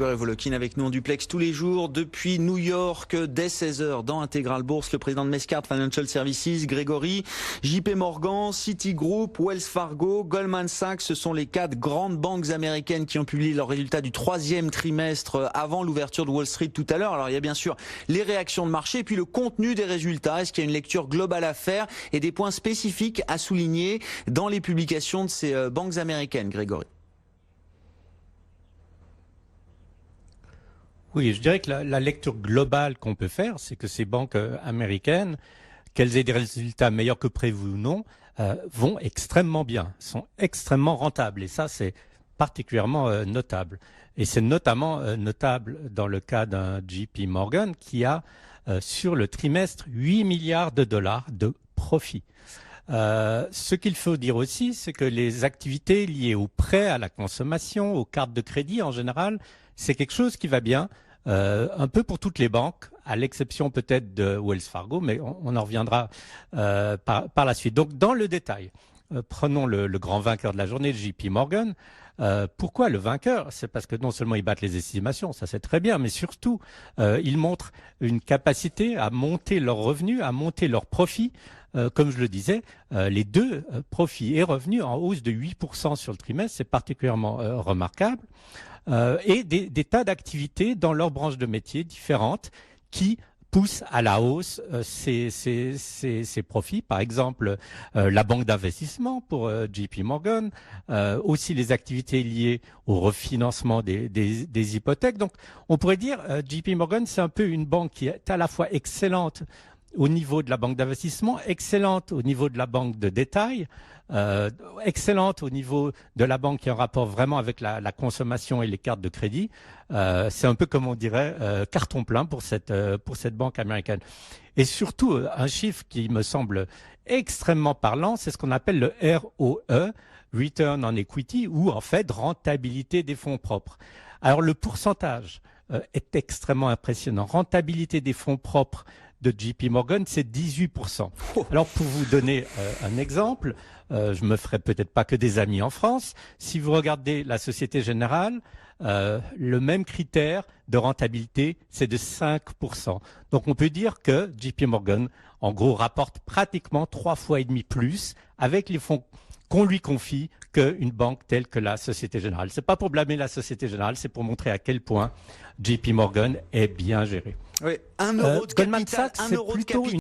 Volokin avec nous en duplex tous les jours depuis New York dès 16 h dans Intégral Bourse, le président de Mescart Financial Services, Grégory, JP Morgan, Citigroup, Wells Fargo, Goldman Sachs, ce sont les 4 grandes banques américaines qui ont publié leurs résultats du 3e trimestre avant l'ouverture de Wall Street tout à l'heure. Alors il y a bien sûr les réactions de marché et puis le contenu des résultats. Est-ce qu'il y a une lecture globale à faire et des points spécifiques à souligner dans les publications de ces banques américaines, Grégory? Oui, je dirais que la lecture globale qu'on peut faire, c'est que ces banques américaines, qu'elles aient des résultats meilleurs que prévu ou non, vont extrêmement bien, sont extrêmement rentables. Et ça, c'est particulièrement notable. Et c'est notamment notable dans le cas d'un JP Morgan qui a, sur le trimestre, 8 milliards de dollars de profit. Ce qu'il faut dire aussi, c'est que les activités liées aux prêts à la consommation, aux cartes de crédit en général, c'est quelque chose qui va bien, un peu pour toutes les banques, à l'exception peut-être de Wells Fargo, mais on en reviendra par la suite. Donc dans le détail, prenons le grand vainqueur de la journée, JP Morgan. Pourquoi le vainqueur? C'est parce que non seulement ils battent les estimations, ça c'est très bien, mais surtout ils montrent une capacité à monter leurs revenus, à monter leurs profits. Comme je le disais, les deux profits et revenus en hausse de 8% sur le trimestre, c'est particulièrement remarquable. Et des tas d'activités dans leurs branches de métiers différentes qui poussent à la hausse ces profits. Par exemple, la banque d'investissement pour JP Morgan, aussi les activités liées au refinancement des hypothèques. Donc, on pourrait dire JP Morgan, c'est un peu une banque qui est à la fois excellente au niveau de la banque d'investissement, excellente au niveau de la banque de détail, excellente au niveau de la banque qui a un rapport vraiment avec la consommation et les cartes de crédit. C'est un peu comme on dirait carton plein pour cette banque américaine. Et surtout, un chiffre qui me semble extrêmement parlant, c'est ce qu'on appelle le ROE, Return on Equity, ou en fait rentabilité des fonds propres. Alors le pourcentage est extrêmement impressionnant. Rentabilité des fonds propres de JP Morgan, c'est 18%. Alors, pour vous donner un exemple, je me ferai peut-être pas que des amis en France. Si vous regardez la Société Générale, le même critère de rentabilité, c'est de 5%. Donc, on peut dire que JP Morgan, en gros, rapporte pratiquement 3,5 fois plus avec les fonds qu'on lui confie qu'une banque telle que la Société Générale. C'est pas pour blâmer la Société Générale, c'est pour montrer à quel point JP Morgan est bien géré. Oui, 1 euro de Goldman capital, Sachs, 1 c'est euro de plutôt capital.